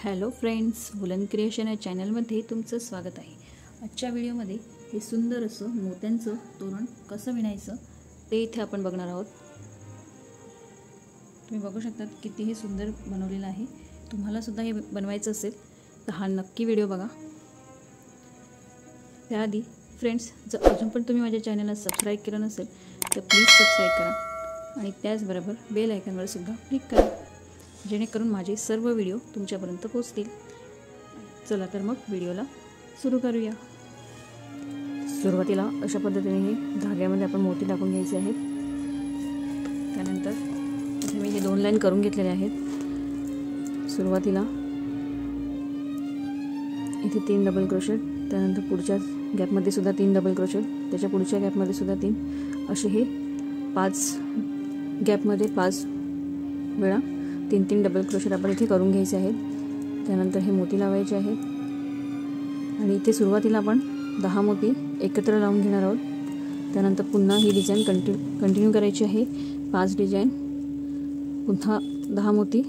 Hello friends, woollen creation या चॅनलमध्ये तुमचं स्वागत आहे। आजच्या व्हिडिओमध्ये हे सुंदर असं मोत्यांचं तोरण कसं विणायचं ते इथे आपण बघणार आहोत। तुम्ही बघू शकता किती हे सुंदर बनवलेलं आहे। तुम्हाला सुद्धा हे बनवायचं असेल तर हा नक्की व्हिडिओ बघा। त्याआधी फ्रेंड्स, जर अजून पण तुम्ही माझ्या चॅनलला सबस्क्राईब केलं नसेल तर प्लीज सबस्क्राईब करा आणि त्याचबरोबर बेल आयकॉनवर सुद्धा क्लिक करा, जेणेकरून माझे सर्व व्हिडिओ तुमच्यापर्यंत पोहोचतील। चला तर मग व्हिडिओला सुरू करूया। सुरुवातीला अशा पद्धतीने हे धाग्यामध्ये आपण मोती टाकून घ्यायचे आहेत। त्यानंतर इथे मी हे 2 लाईन करून घेतलेले आहेत। सुरुवातीला इथे 3 डबल क्रोशेट, त्यानंतर पुढच्या गॅपमध्ये सुद्धा 3 डबल क्रोशेट, त्याच्या पुढच्या गॅपमध्ये सुद्धा 3, असे हे 5 गॅपमध्ये 5 वेळा 3 डबल क्रोशेट आपण इथे करून घ्यायचे आहेत। त्यानंतर हे मोती लावायचे आहेत आणि इथे सुरुवातीला आपण 10 मोती एकत्र लावून घेणार आहोत। त्यानंतर पुन्हा ही डिझाइन कंटिन्यू करायची आहे। 5 डिझाइन, पुन्हा 10 मोती,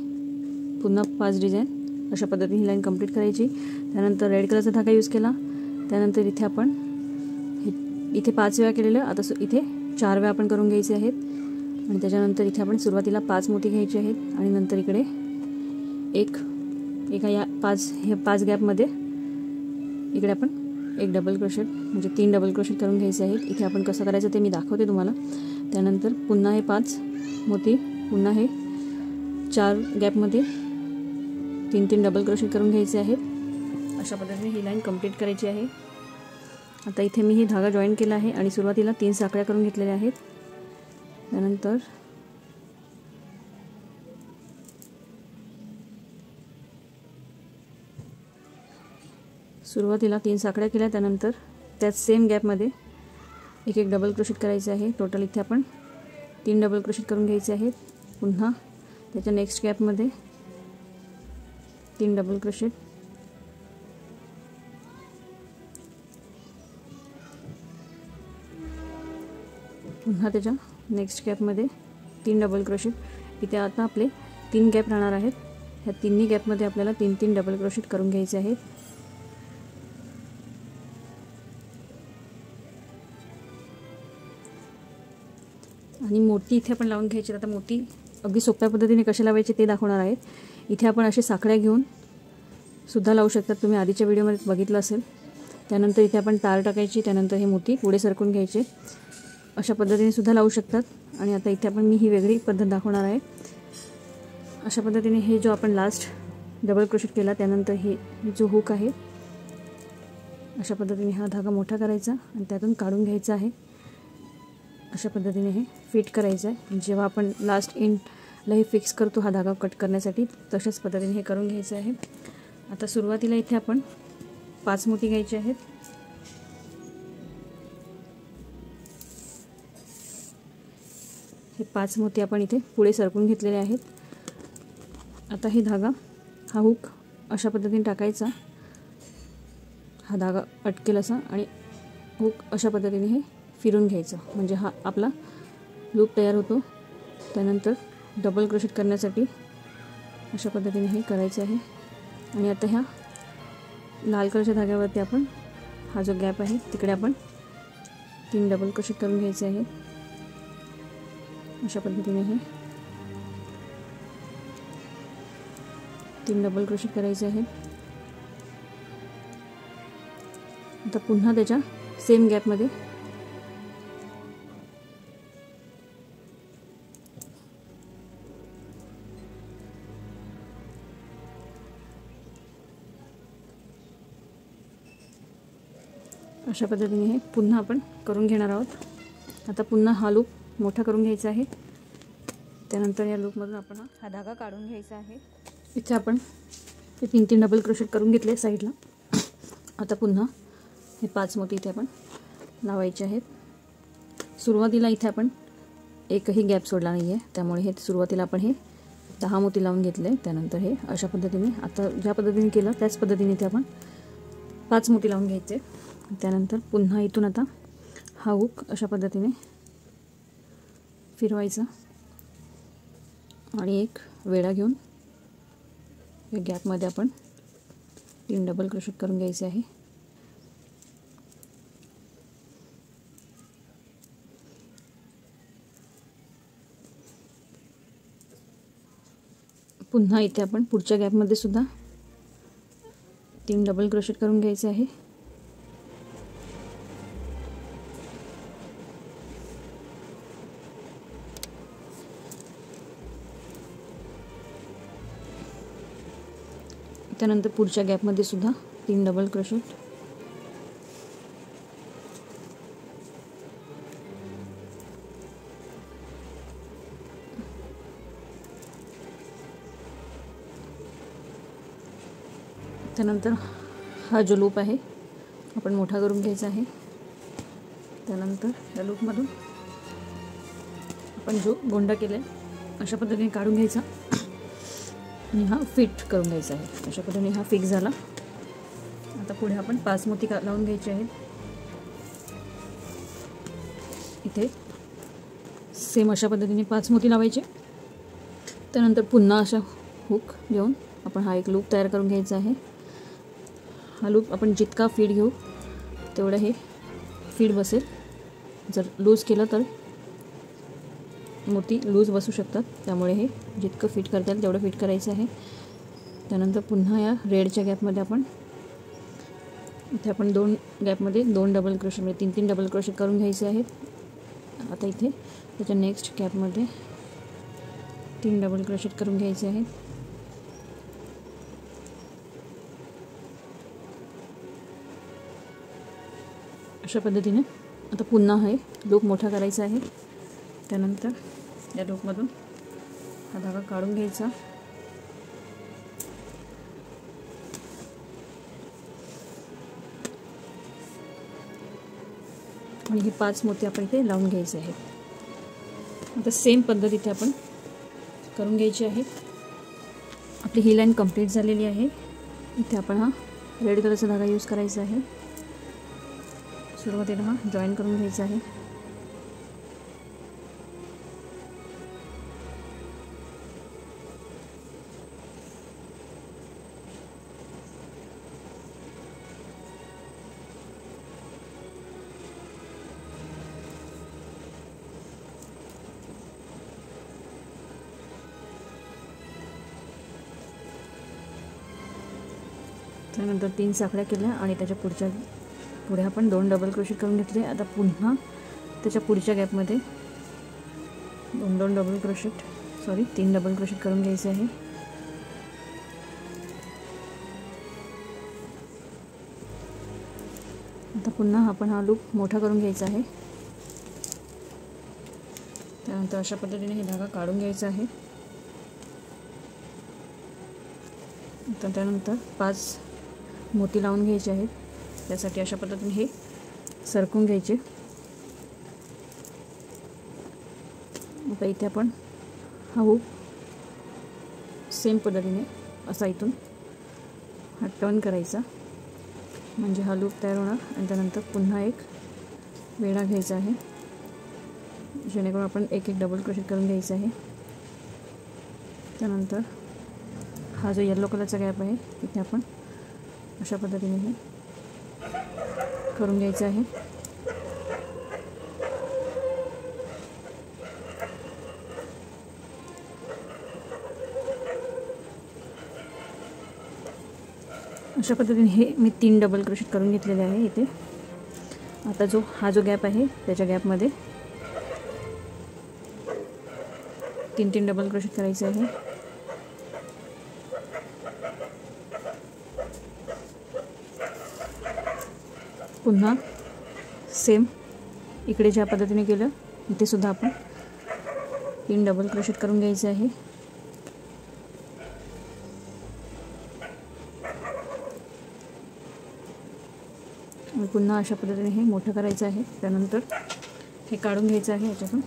पुन्हा 5 डिझाइन, अशा पद्धतीने ही लाईन कंप्लीट करायची। त्यानंतर रेड कलरचा धागा यूज केला। त्यानंतर इथे आपण इथे 5 वेळा केलेलं, आता इथे 4 वेळा आपण करून घ्यायचे आहेत। आणि त्याच्यानंतर इथे आपण सुरुवातीला 5 मोती घ्यायचे आहेत आणि नंतर इकडे एका या 5 गॅपमध्ये इकडे आपण 1 डबल क्रोशेट म्हणजे 3 डबल क्रोशेट करून घ्यायचे आहेत। इथे आपण कसं करायचं ते मी दाखवते तुम्हाला। त्यानंतर पुन्हा हे 5 मोती, पुन्हा हे 4 गॅपमध्ये 3 डबल क्रोशेट करून घ्यायचे आहेत। अशा पद्धतीने ही लाईन कंप्लीट करायची आहे। आता इथे मी हे धागा जॉईन केला आहे आणि सुरुवातीला 3 साखळ्या करून घेतलेल्या आहेत। त्यानंतर सुरुवातीला 3 साखळ्या केल्या, त्यानंतर त्याच सेम गॅपमध्ये एक डबल क्रोशेट करायचे आहे। टोटल इथे आपण 3 डबल क्रोशेट करून घ्यायचे आहेत। पुन्हा त्याच्या नेक्स्ट गॅपमध्ये 3 डबल क्रोशेट, पुन्हा त्याच्या नेक्स्ट गॅपमध्ये 3 डबल क्रोशेट। इथे आता आपले 3 गॅप राहणार आहेत। ह्या 3 गॅपमध्ये आपल्याला 3 डबल क्रोशेट करून घ्यायचे आहेत। आणि मोती इथे आपण लावून घ्यायचे। आता मोती अगदी सोप्या पद्धतीने कसे लावायचे ते दाखवणार आहे। इथे आपण असे साखळ्या घेऊन सुद्धा लावू शकतात, तुम्ही आधीच्या व्हिडिओमध्ये बघितलं असेल। त्यानंतर इथे आपण तार टाकायची, त्यानंतर हे मोती पुढे सरकून घ्यायचे, अशा पद्धतीने सुद्धा लावू शकतात। आणि आता इथे आपण मी ही वेगळी पद्धत दाखवणार आहे। अशा पद्धतीने हे जो आपण लास्ट डबल क्रोशेट केला, त्यानंतर हे जो हुक आहे, अशा पद्धतीने हा धागा मोठा करायचा आणि त्यातून काढून घ्यायचा आहे। अशा पद्धतीने हे फिट करायचं आहे। जेव्हा आपण लास्ट एंडला हे फिक्स करतो हा धागा कट करण्यासाठी, तशाच पद्धतीने हे करून घ्यायचं आहे। आता सुरुवातीला इथे आपण 5 मोती घ्यायचे आहेत। हे 5 मोती आपण इथे पुढे सरकून घेतलेले आहेत। आता हे धागा, हा हुक अशा पद्धतीने टाकायचा, हा धागा अटकेल असा, आणि हुक अशा पद्धतीने हे फिरून घ्यायचं, म्हणजे हा आपला लूप तयार होतो। त्यानंतर डबल क्रोशेट करण्यासाठी अशा पद्धतीने हे करायचे आहे। आणि आता ह्या लाल कलरच्या धाग्यावरती आपण हा जो गॅप आहे तिकडे आपण 3 डबल क्रोशेट करून घ्यायचे आहे। अशा पद्धतीने हे 3 डबल क्रोशेट करायचे आहेत। आता पुन्हा त्याच्या सेम गॅपमध्ये अशा पद्धतीने हे पुन्हा आपण करून घेणार आहोत। आता पुन्हा हा लूप मोठा करून घ्यायचा आहे। त्यानंतर या लूपमधून आपण हा धागा काढून घ्यायचा आहे। इथे आपण हे 3 डबल क्रोशेट करून घेतले साईडला। आता पुन्हा हे 5 मोती इथे आपण लावायचे आहेत। सुरुवातीला इथे आपण एकही गॅप सोडला नाही आहे, त्यामुळे हे सुरुवातीला आपण हे 10 मोती लावून घेतले। त्यानंतर हे अशा पद्धतीने, आता ज्या पद्धतीने केलं त्याच पद्धतीने इथे आपण 5 मोती लावून घ्यायचे। त्यानंतर पुन्हा इथून आता हा हुक अशा पद्धतीने फिरवायचा आणि एक वेढा घेऊन या गॅपमध्ये आपण 3 डबल क्रोशेट करून घ्यायचे आहे. पुन्हा इथे आपण पुढच्या गॅपमध्ये सुद्धा 3 डबल क्रोशेट करून घ्यायचे आहे. त्यानंतर पुढच्या गॅपमध्ये सुद्धा 3 डबल क्रोशेट. त्यानंतर हा जो लूप आहे आपण मोठा करून घ्यायचा आहे. त्यानंतर या लूपमधून आपण जो गोंडा केला आहे अशा पद्धतीने काढून घ्यायचा आणि हा फिट करून घ्यायचा आहे. अशा पद्धतीने हा फिक्स झाला. आता पुढे आपण 5 मोती लावून घ्यायचे आहेत. इथे सेम अशा पद्धतीने 5 मोती लावायचे. त्यानंतर पुन्हा अशा हुक घेऊन आपण हा एक लूप तयार करून घ्यायचा आहे. हा लूप आपण जितका फीड घेऊ तेवढं हे फीड बसेल. जर लूज केलं तर मोती लूज बसू शकतात, त्यामुळे हे जितकं फिट करता येईल तेवढं फिट करायचं आहे. त्यानंतर पुन्हा या रेडच्या गॅपमध्ये आपण इथे आपण 2 गॅपमध्ये 2 डबल क्रोशेट म्हणजे 3 डबल क्रोशेट करून घ्यायचे आहेत. आता इथे त्याच्या नेक्स्ट गॅपमध्ये 3 डबल क्रोशेट करून घ्यायचे आहेत. अशा पद्धतीने आता पुन्हा हे लूप मोठा करायचा आहे. त्यानंतर या लूपमधून हा धागा काढून घ्यायचा. आणि हे 5 मोती आपण इथे लावून घ्यायचे आहेत. आता सेम पद्धत इथे आपण करून घ्यायची आहे. आपली ही लाईन कंप्लीट झालेली आहे. इथे आपण हा रेड कलरचा धागा यूज करायचा आहे. सुरुवातीला हा जॉईन करून घ्यायचा आहे. त्यानंतर 3 साखळ्या केल्या आणि त्याच्या पुढे आपण 2 डबल क्रोशेट करून घेतले. आता पुन्हा त्याच्या पुढच्या गॅपमध्ये 2 डबल क्रोशेट 3 डबल क्रोशेट करून घ्यायचे आहे. आता पुन्हा आपण हा लूप मोठा करून घ्यायचा आहे. त्यानंतर अशा पद्धतीने हे धागा काढून घ्यायचा आहे. त्यानंतर 5 मोती लावून घ्यायचे आहेत. त्यासाठी अशा पद्धतीने हे सरकून घ्यायचे. आता इथे आपण हा हुक सेम पद्धतीने असा इथून हा टर्न करायचा, म्हणजे हा लूप तयार होणार. आणि त्यानंतर पुन्हा एक वेढा घ्यायचा आहे, जेणेकरून आपण एक डबल क्रोशेट करून घ्यायचा आहे. त्यानंतर हा जो येलो कलरचा गॅप आहे तिथे आपण अशा पद्धतीने हे करून घ्यायचं आहे. अशा पद्धतीने हे मी 3 डबल क्रोशेट करून घेतलेले आहे इथे. आता हा जो गॅप आहे त्याच्या गॅपमध्ये 3 डबल क्रोशेट करायचे आहे. पुन्हा सेम इकडे ज्या पद्धतीने केलं इथे सुद्धा आपण 3 डबल क्रोशेट करून घ्यायचे आहे. आणि पुन्हा अशा पद्धतीने हे मोठं करायचं आहे. त्यानंतर हे काढून घ्यायचं आहे याच्यातून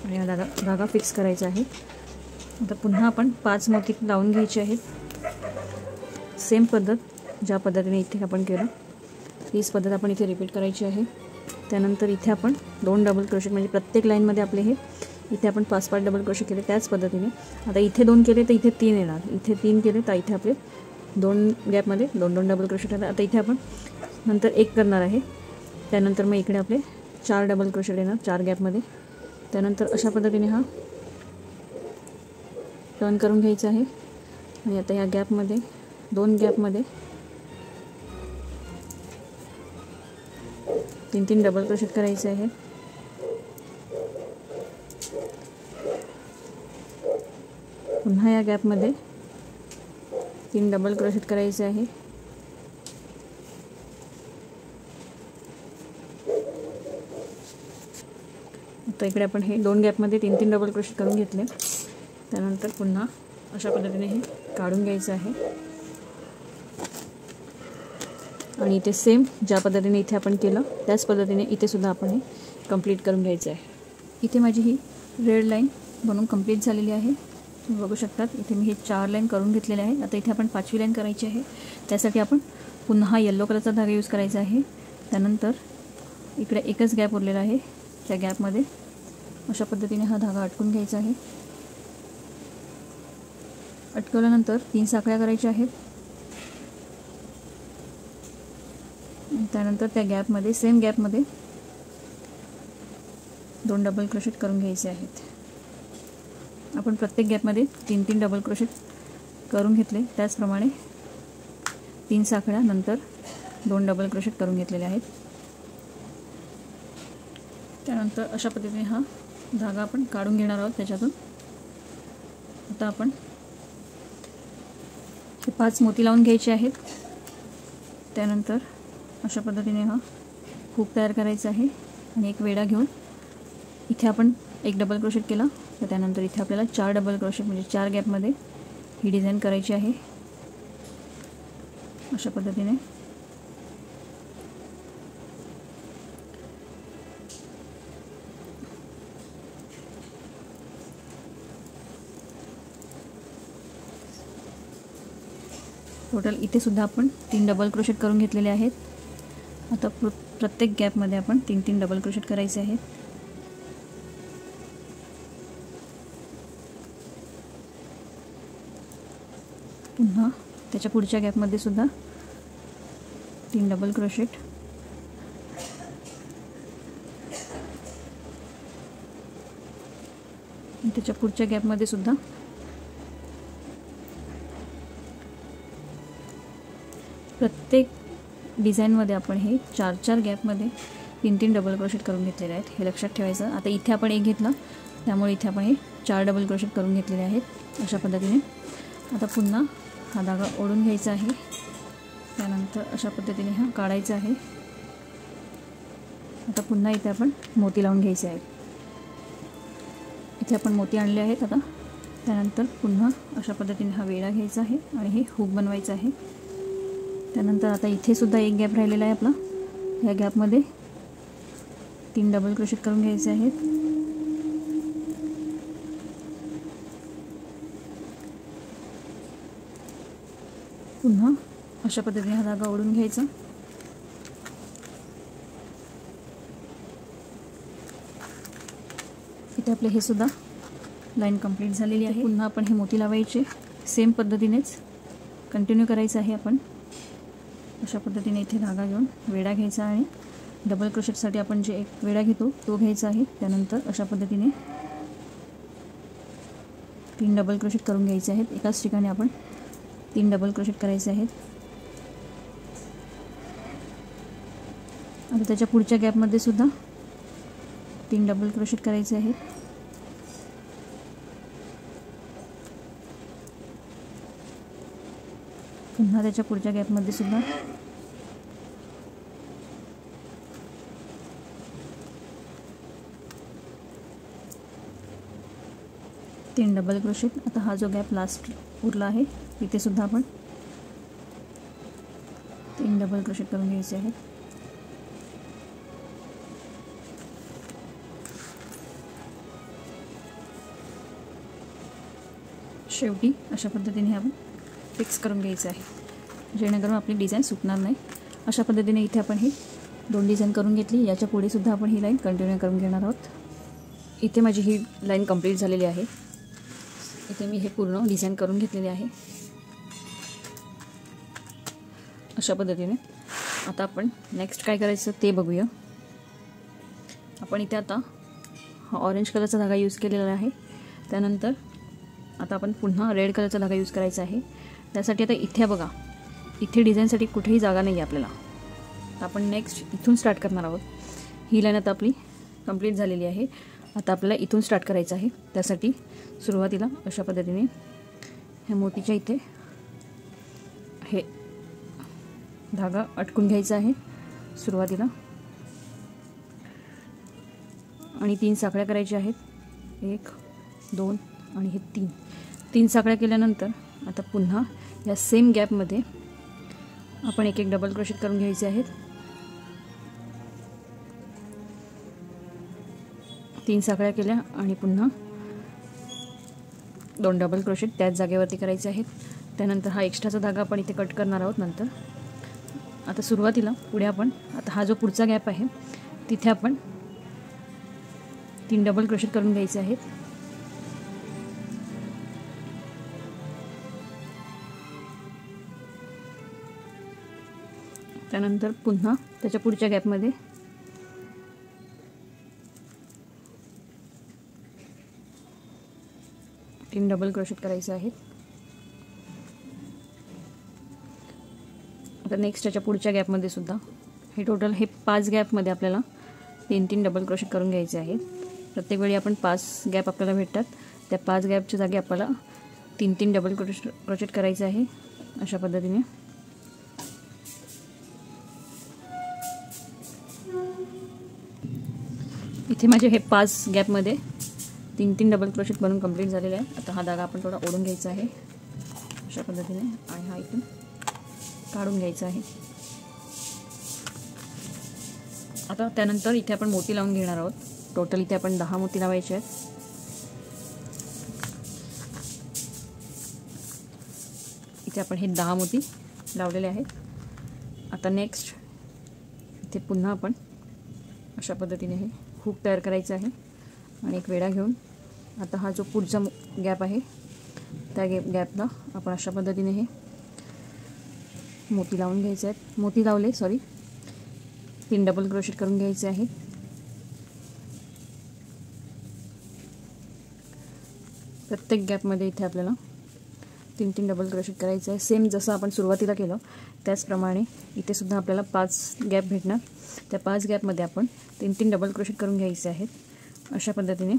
आणि हा धागा फिक्स करायचा आहे. आता पुन्हा आपण 5 मोती लावून घ्यायचे आहेत. सेम पद्धत ज्या पद्धतीने इथे आपण केलं हीच पद्धत आपण इथे रिपीट करायची आहे. त्यानंतर इथे आपण 2 डबल क्रोशेट म्हणजे प्रत्येक लाईनमध्ये आपले हे इथे आपण 5 डबल क्रोशे केले त्याच पद्धतीने आता इथे 2 केले तर इथे 3 येणार, इथे 3 केले तर इथे आपले 2 गॅपमध्ये 2 डबल क्रोशे येणार. आता इथे आपण नंतर 1 करणार आहे. त्यानंतर मग इकडे आपले 4 डबल क्रोशे येणार 4 गॅपमध्ये. त्यानंतर अशा पद्धतीने हा टर्न करून घ्यायचा आहे. आणि आता या गॅपमध्ये 2 गॅपमध्ये 3 डबल क्रोशे करायचे आहे. पुन्हा या गॅपमध्ये 3 डबल क्रोशे करायचे आहे. आता इकडे आपण हे 2 गॅपमध्ये 3 डबल क्रोशे करून घेतले. त्यानंतर पुन्हा अशा पद्धतीने हे काढून घ्यायचं आहे. आणि इथे सेम ज्या पद्धतीने इथे आपण केलं त्याच पद्धतीने इथे सुद्धा आपण हे कंप्लीट करून घ्यायचं आहे. इथे माझी ही रेड लाईन बनवून कंप्लीट झालेली आहे. तुम्ही बघू शकतात इथे मी हे 4 लाईन करून घेतलेले आहे. आता इथे आपण 5वी लाईन करायची आहे. त्यासाठी आपण पुन्हा येलो कलरचा धागा यूज करायचा आहे. त्यानंतर इकडे एकच गॅप उरलेला आहे. त्या गॅपमध्ये अशा पद्धतीने हा धागा अटकून घ्यायचा आहे. अटकवल्यानंतर 3 साखळ्या करायच्या आहेत. त्यानंतर त्या गॅपमध्ये सेम गॅपमध्ये 2 डबल क्रोशेट करून घ्यायचे आहेत. आपण प्रत्येक गॅपमध्ये 3 डबल क्रोशेट करून घेतले. त्याचप्रमाणे 3 साखळ्या नंतर 2 डबल क्रोशेट करून घेतलेले आहेत. त्यानंतर अशा पद्धतीने हा धागा आपण काढून घेणार आहोत त्याच्यातून. आता आपण हे 5 मोती लावून घ्यायचे आहेत. त्यानंतर अशा पद्धतीने हा हुक तयार करायचा आहे. आणि एक वेढा घेऊन इथे आपण 1 डबल क्रोशेट केला तर त्यानंतर इथे आपल्याला 4 डबल क्रोशेट म्हणजे 4 गॅपमध्ये ही डिझाईन करायची आहे. अशा पद्धतीने टोटल इथे सुद्धा आपण 3 डबल क्रोशेट करून घेतलेले आहेत. आता प्रत्येक गॅपमध्ये आपण 3 डबल क्रोशेट करायचे आहेत. पुन्हा त्याच्या पुढच्या गॅपमध्ये सुद्धा 3 डबल क्रोशेट. त्याच्या पुढच्या गॅपमध्ये सुद्धा प्रत्येक डिझाईनमध्ये आपण हे 4 गॅपमध्ये 3 डबल क्रोशेट करून घेतलेले आहेत. हे लक्षात ठेवायचं. आता इथे आपण 1 घेतला त्यामुळे इथे आपण हे 4 डबल क्रोशेट करून घेतलेले आहेत. अशा पद्धतीने आता पुन्हा हा धागा ओढून घ्यायचा आहे. त्यानंतर अशा पद्धतीने हा काढायचा आहे. आता पुन्हा इथे आपण मोती लावून घ्यायचे आहेत. इथे आपण मोती आणले आहेत. आता त्यानंतर पुन्हा अशा पद्धतीने हा वेढा घ्यायचा आहे आणि हे हुक बनवायचं आहे. त्यानंतर आता इथे सुद्धा 1 गॅप राहिलेला आहे आपला. या गॅपमध्ये 3 डबल क्रोशेट करून घ्यायचे आहेत. पुन्हा अशा पद्धतीने हा धागा ओढून घ्यायचा. इथे आपले हे सुद्धा लाईन कंप्लीट झालेली आहे. पुन्हा आपण हे मोती लावायचे. सेम पद्धतीनेच कंटिन्यू करायचं आहे आपण. अशा पद्धतीने इथे धागा घेऊन वेढा घ्यायचा आणि डबल क्रोशेटसाठी आपण जे एक वेढा घेतो तो घ्यायचा आहे. त्यानंतर अशा पद्धतीने 3 डबल क्रोशेट करून घ्यायचे आहेत. एकाच ठिकाणी आपण 3 डबल क्रोशेट करायचे आहेत. आता त्याच्या पुढच्या गॅपमध्ये सुद्धा 3 डबल क्रोशेट करायचे आहेत. पुन्हा त्याच्या पुढच्या गॅपमध्ये सुद्धा 3 डबल क्रोशेट. आता हा जो गॅप लास्ट उरला आहे तिथे सुद्धा आपण 3 डबल क्रोशेट करून घ्यायचे आहेत. शेवटी अशा पद्धतीने आपण फिक्स करून घ्यायचं आहे जेणेकरून आपली डिझाईन सुटणार नाही. अशा पद्धतीने इथे आपण ही 2 डिझाईन करून घेतली. याच्या पुढे सुद्धा आपण ही लाईन कंटिन्यू करून घेणार आहोत. इथे माझी ही लाईन कंप्लीट झालेली आहे. इथे मी हे पूर्ण डिझाईन करून घेतलेले आहे अशा पद्धतीने. आता आपण नेक्स्ट काय करायचं ते बघूया. आपण इथे आता हा ऑरेंज कलरचा धागा यूज केलेला आहे. त्यानंतर आता आपण पुन्हा रेड कलरचा धागा यूज करायचा आहे. त्यासाठी आता इथे बघा, इथे डिझाईनसाठी कुठेही जागा नाही आहे आपल्याला. तर आपण नेक्स्ट इथून स्टार्ट करणार आहोत. ही लाईन आता आपली कंप्लीट झालेली आहे. आता आपल्याला इथून स्टार्ट करायचं आहे. त्यासाठी सुरुवातीला अशा पद्धतीने ह्या मोतीच्या इथे हे धागा अटकून घ्यायचा आहे सुरुवातीला, आणि 3 साखळ्या करायच्या आहेत. 1 2 आणि हे 3 साखळ्या केल्यानंतर आता पुन्हा या सेम गॅपमध्ये आपण एक डबल क्रोशेट करून घ्यायचे आहेत. 3 साखळ्या केल्या आणि पुन्हा 2 डबल क्रोशेट त्याच जागेवरती करायचे आहेत. त्यानंतर हा एक्स्ट्राचा धागा आपण इथे कट करणार आहोत नंतर. आता सुरुवातीला पुढे आपण आता हा जो पुढचा गॅप आहे तिथे आपण 3 डबल क्रोशेट करून घ्यायचे आहेत. त्यानंतर पुन्हा त्याच्या पुढच्या गॅपमध्ये 3 डबल क्रोशेट करायचे आहेत. आता नेक्स्ट त्याच्या पुढच्या गॅपमध्ये सुद्धा हे टोटल हे 5 गॅपमध्ये आपल्याला 3 डबल क्रोशेट करून घ्यायचे आहेत. प्रत्येक वेळी आपण 5 गॅप आपल्याला भेटतात. त्या 5 गॅपच्या जागी आपल्याला 3 डबल क्रोशेट करायचे आहे अशा पद्धतीने. इथे माझे हे 5 गॅपमध्ये 3 डबल क्रोशेट बनवून कंप्लीट झालेले आहे. आता हा धागा आपण थोडा ओढून घ्यायचा आहे अशा पद्धतीने आणि हा इथून काढून घ्यायचा आहे. आता त्यानंतर इथे आपण मोती लावून घेणार आहोत. टोटल इथे आपण 10 मोती लावायचे आहेत. इथे आपण हे 10 मोती लावलेले आहेत. आता नेक्स्ट इथे पुन्हा आपण अशा पद्धतीने हे हुक तयार करायचं आहे आणि एक वेढा घेऊन आता हा जो पुढचा गॅप आहे त्या गॅपला आपण अशा पद्धतीने हे मोती लावून घ्यायचे आहेत. मोती लावले 3 डबल क्रोशेट करून घ्यायचे आहे. प्रत्येक गॅपमध्ये इथे आपल्याला 3 डबल क्रोशेट करायचं आहे. सेम जसं आपण सुरुवातीला केलं त्याचप्रमाणे इथे सुद्धा आपल्याला 5 गॅप भेटणार. त्या 5 गॅपमध्ये आपण 3 डबल क्रोशेट करून घ्यायचे आहेत. अशा पद्धतीने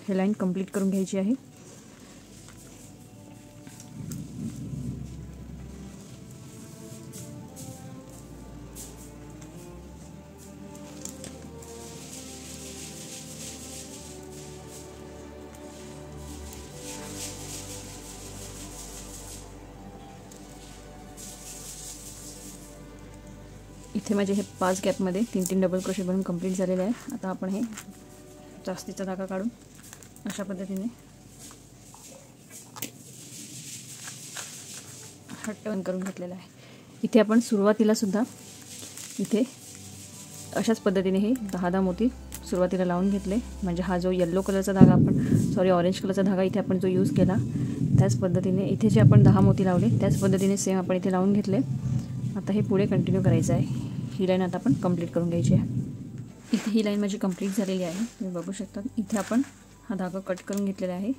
हे लाईन कंप्लीट करून घ्यायची आहे. इथे माझे हे 5 गॅपमध्ये 3 डबल क्रोशेट बनवून कंप्लीट झालेले आहे. आता आपण हे जास्तीचा धागा काढून अशा पद्धतीने हा टर्न करून घेतलेला आहे. इथे आपण सुरुवातीला सुद्धा इथे अशाच पद्धतीने हे 10 मोती सुरुवातीला लावून घेतले. म्हणजे हा जो येलो कलरचा धागा आपण ऑरेंज कलरचा धागा इथे आपण जो यूज केला त्याच पद्धतीने इथे जे आपण 10 मोती लावले त्याच पद्धतीने सेम आपण इथे लावून घेतले. आता हे पुढे कंटिन्यू करायचं आहे. ही लाईन आता आपण कंप्लीट करून घ्यायची आहे. इथे ही लाईन माझी कंप्लीट झालेली आहे. तुम्ही बघू शकता इथे आपण हा धागा कट करून घेतलेला आहे.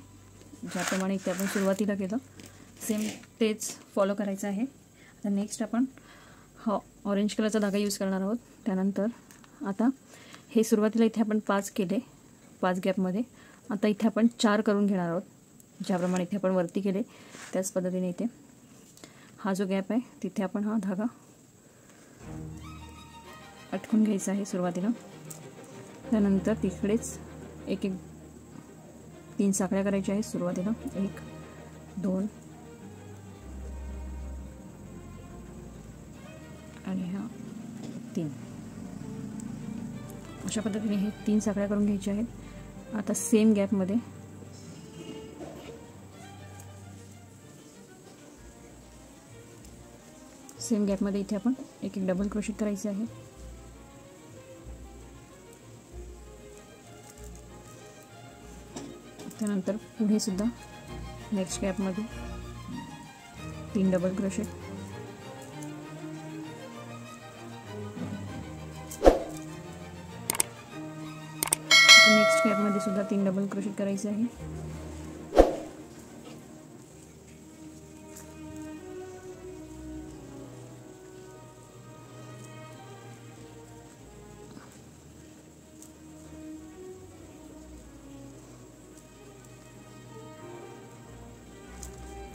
ज्याप्रमाणे इथे आपण सुरुवातीला केलं सेम तेच फॉलो करायचं आहे. आता नेक्स्ट आपण हा ऑरेंज कलरचा धागा यूज करणार आहोत. त्यानंतर आता हे सुरुवातीला इथे आपण 5 केले 5 गॅपमध्ये. आता इथे आपण 4 करून घेणार आहोत. ज्याप्रमाणे इथे आपण वरती केले त्याच पद्धतीने इथे हा जो गॅप आहे तिथे आपण हा धागा अटकून घ्यायचा आहे सुरुवातीला. त्यानंतर तिकडेच 3 साखळ्या करायच्या आहेत सुरुवातीला. 1 2 आणि हा 3 अशा पद्धतीने हे 3 साखळ्या करून घ्यायच्या आहेत. आता सेम गॅपमध्ये इथे आपण एक डबल क्रोशेट करायचे आहे. त्यानंतर पुढे सुद्धा नेक्स्ट गॅपमध्ये 3 डबल क्रोशेट, नेक्स्ट गॅपमध्ये सुद्धा 3 डबल क्रोशेट करायचे आहे.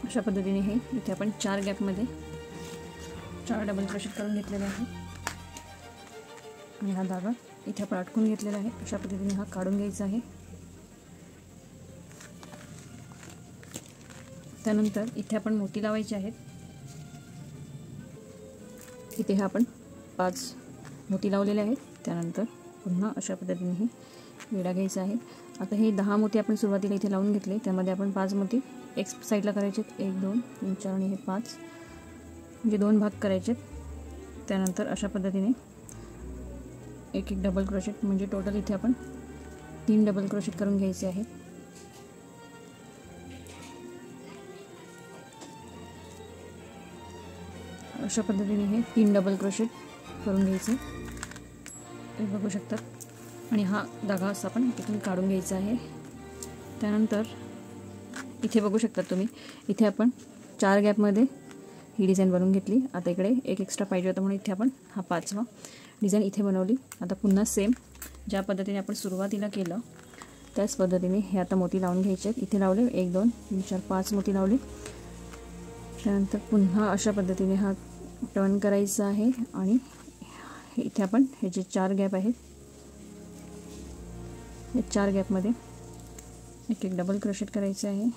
अशा पद्धतीने हे इथे आपण 4 गॅपमध्ये 4 डबल क्रोशेट करून घेतलेले आहे आणि हा धागा इथे आपण अटकून घेतलेला आहे. अशा पद्धतीने हा काढून घ्यायचा आहे. त्यानंतर इथे आपण मोती लावायचे आहेत. इथे हा आपण 5 मोती लावलेले आहेत. त्यानंतर पुन्हा अशा पद्धतीने हे विडा घ्यायचा आहे. आता हे 10 मोती आपण सुरुवातीला इथे लावून घेतले, त्यामध्ये आपण 5 मोती एक साईडला करायचे, 1 2 3 4 आणि हे 5 म्हणजे 2 भाग करायचे. त्यानंतर अशा पद्धतीने एक डबल क्रोशेट म्हणजे टोटल इथे आपण 3 डबल क्रोशेट करून घ्यायचे आहेत. अशा पद्धतीने हे 3 डबल क्रोशेट करून घ्यायचे, ते बघू शकतात. आणि हा धागा असा आपण इथून काढून घ्यायचा आहे. त्यानंतर इथे बघू शकता तुम्ही, इथे आपण 4 गॅपमध्ये ही डिझाईन बनवून घेतली. आता इकडे एक एक्स्ट्रा पाहिजे होता म्हणून इथे आपण हा 5वा डिझाईन इथे बनवली. आता पुन्हा सेम ज्या पद्धतीने आपण सुरुवातीला केलं त्याच पद्धतीने हे आता मोती लावून घ्यायचे आहेत. इथे लावले 1 2 3 4 5 मोती लावले. त्यानंतर पुन्हा अशा पद्धतीने हा टर्न करायचा आहे आणि इथे आपण हे जे 4 गॅप आहेत या 4 गॅपमध्ये एक डबल क्रोशेट करायचे आहे.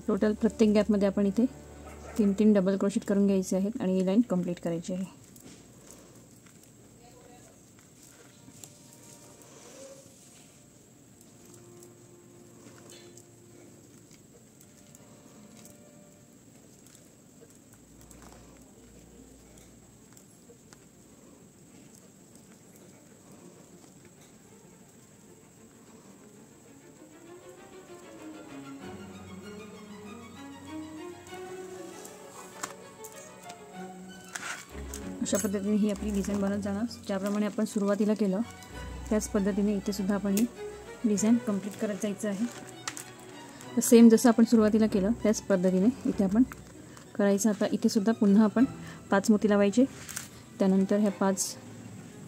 टोटल प्रत्येक गॅपमध्ये आपण इथे 3 डबल क्रोशेट करून घ्यायचे आहेत आणि ही लाईन कंप्लीट करायची आहे. अशा पद्धतीने ही आपली डिझाईन बनत जाणार. ज्याप्रमाणे आपण सुरुवातीला केलं त्याच पद्धतीने इथे सुद्धा आपण ही डिझाईन कंप्लीट करत जायचं आहे. तर सेम जसं आपण सुरुवातीला केलं त्याच पद्धतीने इथे आपण करायचं. आता इथे सुद्धा पुन्हा आपण 5 मोती लावायचे. त्यानंतर ह्या 5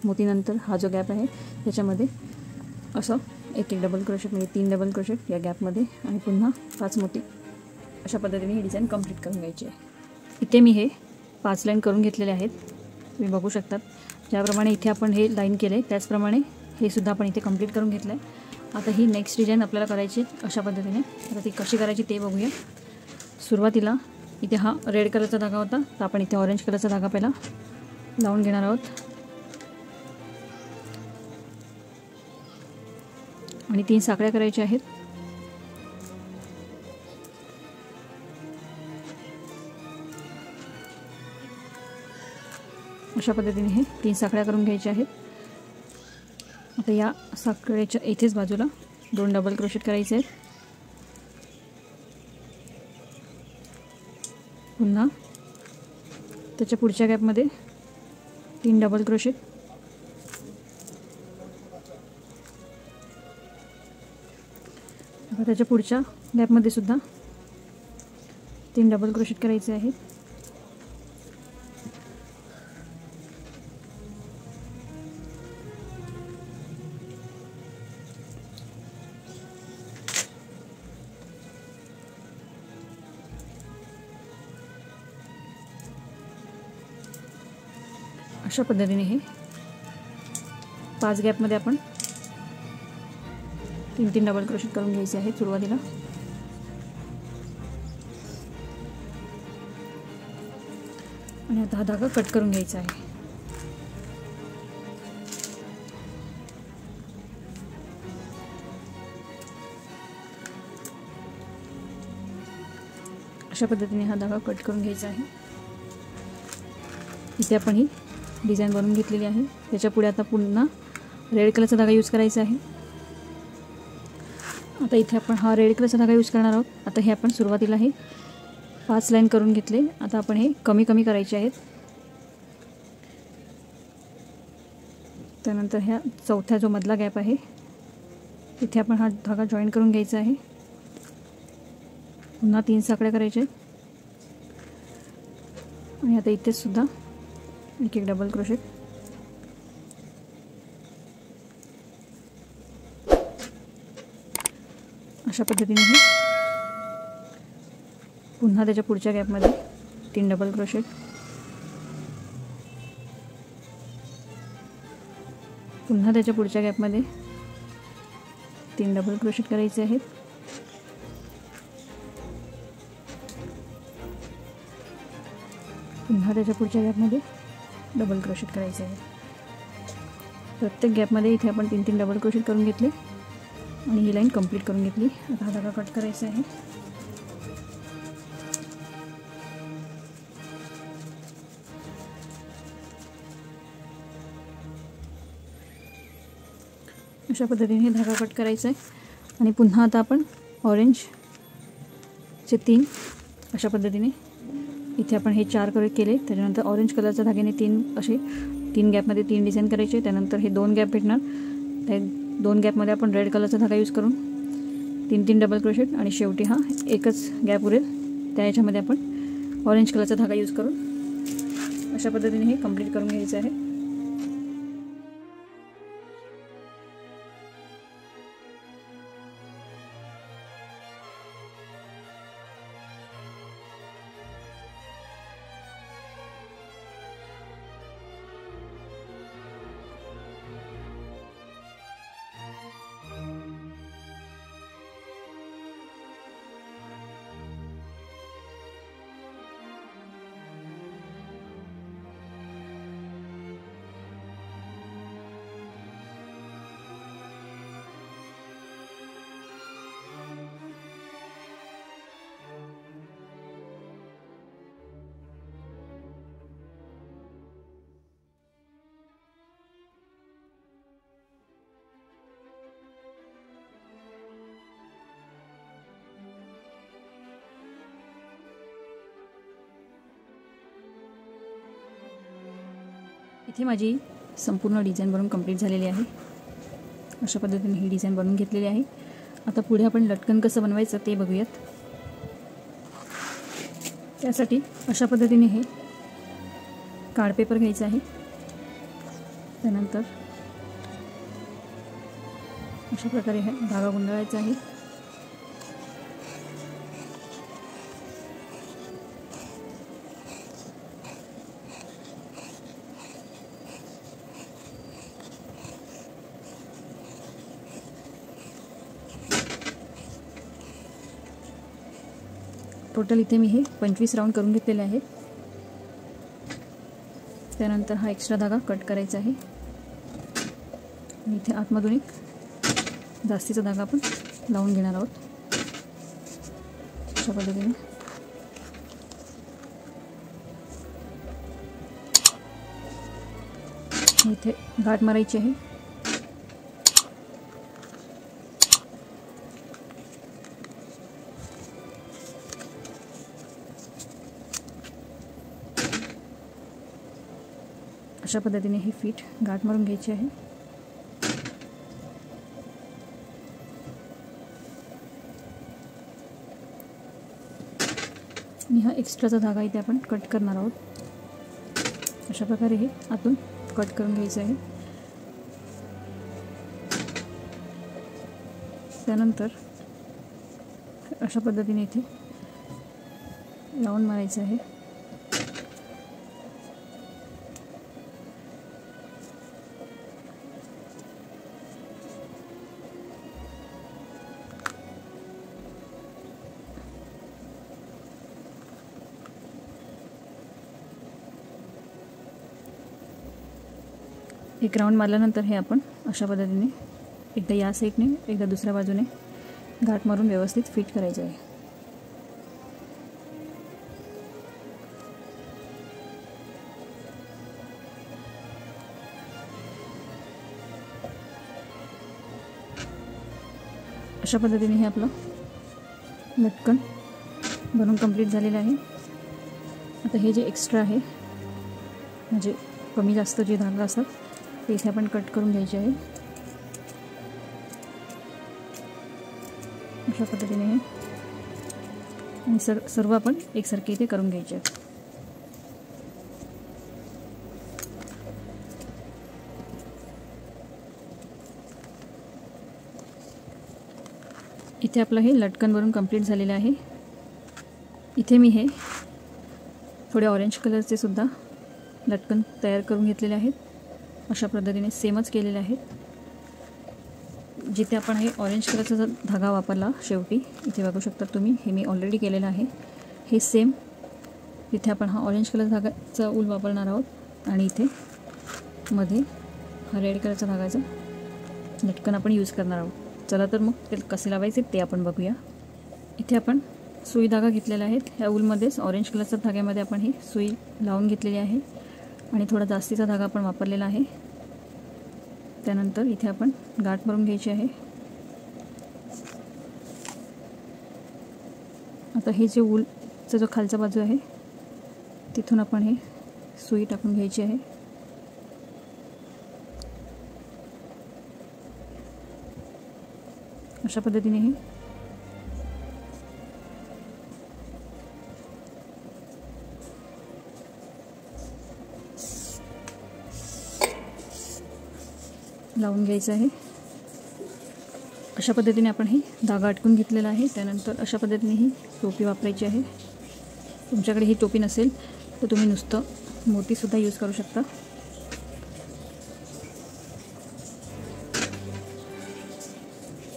मोतीनंतर हा जो गॅप आहे त्याच्यामध्ये असं एक डबल क्रोशेट म्हणजे 3 डबल क्रोशेट या गॅपमध्ये आणि पुन्हा 5 मोती. अशा पद्धतीने ही डिझाईन कंप्लीट करून घ्यायची आहे. इथे मी हे 5 लाईन करून घेतलेले आहेत, तुम्ही बघू शकतात. ज्याप्रमाणे इथे आपण हे लाईन केले त्याचप्रमाणे हे सुद्धा आपण इथे कंप्लीट करून घेतलं आहे. आता ही नेक्स्ट डिझाईन आपल्याला करायची अशा पद्धतीने. आता ती कशी करायची ते बघूया. सुरुवातीला इथे हा रेड कलरचा धागा होता, तर आपण इथे ऑरेंज कलरचा धागा पहिला लावून घेणार आहोत आणि 3 साखळ्या करायच्या आहेत. अशा पद्धतीने हे 3 साखळ्या करून घ्यायच्या आहेत. आता या साखळ्याच्या इथेच बाजूला 2 डबल क्रोशेट करायचे आहेत. पुन्हा त्याच्या पुढच्या गॅपमध्ये 3 डबल क्रोशेट. आता त्याच्या पुढच्या गॅपमध्ये सुद्धा 3 डबल क्रोशेट करायचे आहेत. अशा पद्धतीने हे 5 गॅपमध्ये आपण 3 डबल क्रोशेट करून घ्यायचे आहेत सुरुवातीला. आणि आता हा धागा कट करून घ्यायचा आहे. अशा पद्धतीने हा धागा कट करून घ्यायचा आहे. इथे आपण ही डिझाईन बनवून घेतलेली आहे. त्याच्या पुढे आता पुन्हा रेड कलरचा धागा यूज करायचा आहे. आता इथे आपण हा रेड कलरचा धागा यूज करणार आहोत. आता हे आपण सुरुवातीला हे 5 लाईन करून घेतले. आता आपण हे कमी कमी करायचे आहेत. त्यानंतर ह्या चौथ्या जो मधला गॅप आहे तिथे आपण हा धागा जॉईन करून घ्यायचा आहे. पुन्हा 3 साकळ्या करायच्या आणि आता इथे सुद्धा एक डबल क्रोशेट. अशा पद्धतीने हे पुन्हा त्याच्या पुढच्या गॅपमध्ये 3 डबल क्रोशेट. पुन्हा त्याच्या पुढच्या गॅपमध्ये 3 डबल क्रोशेट करायचे आहेत. पुन्हा त्याच्या पुढच्या गॅपमध्ये डबल क्रोशेट करायचे आहे. प्रत्येक गॅपमध्ये इथे आपण 3-3 डबल क्रोशेट करून घेतले आणि ही लाईन कंप्लीट करून घेतली. आता हा धागा कट करायचा आहे. अशा पद्धतीने धागा कट करायचा आहे आणि पुन्हा आता आपण ऑरेंजचे 3 अशा पद्धतीने इथे आपण हे 4 केले. त्याच्यानंतर ऑरेंज कलरच्या धाग्याने 3 असे 3 गॅपमध्ये 3 डिझाईन करायचे. त्यानंतर हे 2 गॅप भेटणार. त्या 2 गॅपमध्ये आपण रेड कलरचा धागा यूज करून 3-3 डबल क्रोशेट आणि शेवटी हा एकच गॅप उरेल त्या याच्यामध्ये आपण ऑरेंज कलरचा धागा यूज करून अशा पद्धतीने हे कंप्लीट करून घ्यायचं आहे. इथे माझी संपूर्ण डिझाईन बनवून कंप्लीट झालेली आहे. अशा पद्धतीने ही डिझाईन बनवून घेतलेली आहे. आता पुढे आपण लटकन कसं बनवायचं ते बघूयात. त्यासाठी अशा पद्धतीने हे कार्ड पेपर घ्यायचं आहे. त्यानंतर अशा प्रकारे हा धागा गुंडाळायचा आहे. टोटल इथे मी हे 25 राऊंड करून घेतलेले आहेत. त्यानंतर हा एक्स्ट्रा धागा कट करायचा आहे आणि इथे आतमधून एक जास्तीचा धागा आपण लावून घेणार आहोत. अशा पद्धतीने इथे गाठ मारायची आहे. अशा पद्धतीने ही फीट गाठ मारून घ्यायची आहे. आणि हा एक्स्ट्राचा धागा इथे आपण कट करणार आहोत. अशा प्रकारे हे आतून कट करून घ्यायचं आहे. त्यानंतर अशा पद्धतीने इथे लावून मारायचं आहे. एक राऊंड मारल्यानंतर हे आपण अशा पद्धतीने एकदा या साईडने एकदा दुसऱ्या बाजूने गाठ मारून व्यवस्थित फिट करायचे आहे. अशा पद्धतीने हे आपलं लटकन बनवून कंप्लीट झालेलं आहे. आता हे जे एक्स्ट्रा आहे म्हणजे कमी जास्त जे धागा असतात ते इथे आपण कट करून घ्यायचे आहे. अशा पद्धतीने हे आणि सर्व आपण एकसारखे इथे करून घ्यायचे आहेत. इथे आपलं हे लटकन बनवून कंप्लीट झालेलं आहे. इथे मी हे थोडे ऑरेंज कलरचे सुद्धा लटकन तयार करून घेतलेले आहेत. अशा पद्धतीने सेमच केलेले आहेत. जिथे आपण हे ऑरेंज कलरचा धागा वापरला शेवटी इथे बघू शकता तुम्ही, हे मी ऑलरेडी केलेलं आहे. हे सेम इथे आपण हा ऑरेंज कलर धागाचा ऊल वापरणार आहोत आणि इथे मध्ये हा रेड कलरचा धागाचा लटकन आपण यूज करणार आहोत. चला तर मग ते कसे लावायचे ते आपण बघूया. इथे आपण सुई धागा घेतलेला आहे. ह्या ऊलमध्येच ऑरेंज कलरच्या धाग्यामध्ये आपण ही सुई लावून घेतलेली आहे आणि थोडा जास्तीचा धागा आपण वापरलेला आहे. त्यानंतर इथे आपण गाठ मारून घ्यायची आहे. आता हे जे ऊलचा जो खालचा बाजू आहे तिथून आपण हे सुई टाकून घ्यायची आहे. अशा पद्धतीने हे लावून घ्यायचं आहे. अशा पद्धतीने आपण हे धागा अटकून घेतलेला आहे. त्यानंतर अशा पद्धतीने ही टोपी वापरायची आहे. तुमच्याकडे ही टोपी नसेल तर तुम्ही नुसतं मोतीसुद्धा यूज करू शकता.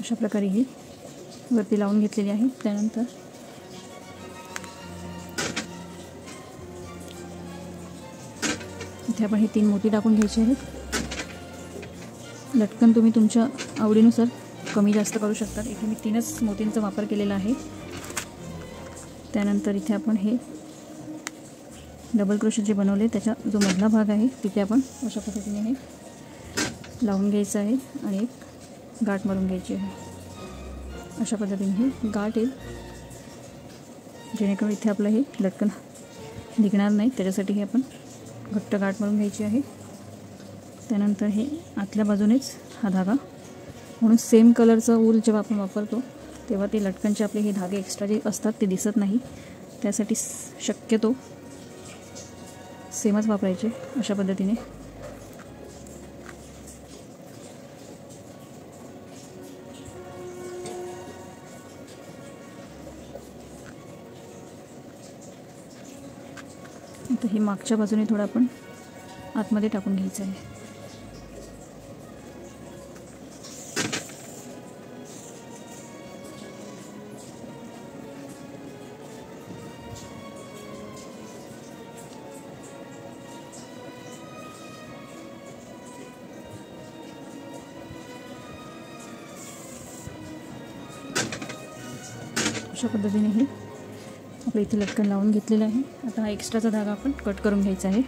अशा प्रकारे ही वरती लावून घेतलेली आहे. त्यानंतर इथे आपण ही 3 मोती टाकून घ्यायची आहेत. लटकन तुम्ही तुमच्या आवडीनुसार कमी जास्त करू शकता. इथे मी 3च मोतींचा वापर केलेला आहे. त्यानंतर इथे आपण हे डबल क्रोशेट जे बनवले त्याचा जो मधला भाग आहे तिथे आपण अशा पद्धतीने हे लावून घ्यायचं आहे आणि एक गाठ मारून घ्यायची आहे. अशा पद्धतीने ही गाठ येईल जेणेकरून इथे आपलं हे लटकन निघणार नाही. त्याच्यासाठी हे आपण घट्ट गाठ मारून घ्यायची आहे. त्यानंतर हे आतल्या बाजूनेच हा धागा, म्हणून सेम कलरचा ऊल जेव्हा आपण वापरतो तेव्हा ते लटकनचे आपले हे धागे एक्स्ट्रा जे असतात ते दिसत नाही. त्यासाठी शक्यतो सेमच वापरायचे. अशा पद्धतीने आता हे मागच्या बाजूने थोडं आपण आतमध्ये टाकून घ्यायचं आहे. अशा पद्धतीने हे आपल्या इथे लटकन लावून घेतलेलं आहे. आता हा एक्स्ट्राचा धागा आपण कट करून घ्यायचा आहे.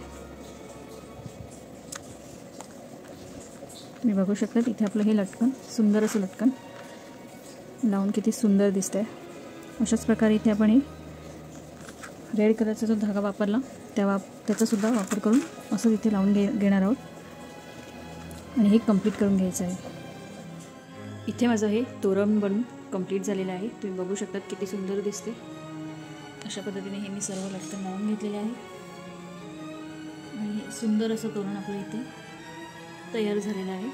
तुम्ही बघू शकता इथे आपलं हे लटकन, सुंदर असं लटकन लावून किती सुंदर दिसतंय. अशाच प्रकारे इथे आपण हे रेड कलरचा जो धागा वापरला त्याचासुद्धा वापर करून असं इथे लावून घेणार आहोत आणि हे कंप्लीट करून घ्यायचं आहे. इथे माझं हे तोरण बनून कंप्लीट झालेलं आहे. तुम्ही बघू शकता किती सुंदर दिसते. अशा पद्धतीने हे मी सर्व लटकन लावून घेतलेले आहे आणि सुंदर असं तोरण आपलं इथे तयार झालेलं आहे.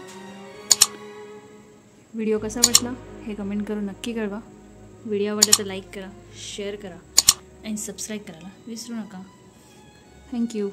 व्हिडिओ कसा वाटला हे कमेंट करून नक्की कळवा. व्हिडिओ आवडला तर लाईक करा, शेअर करा आणि सबस्क्राईब करायला विसरू नका. थँक्यू.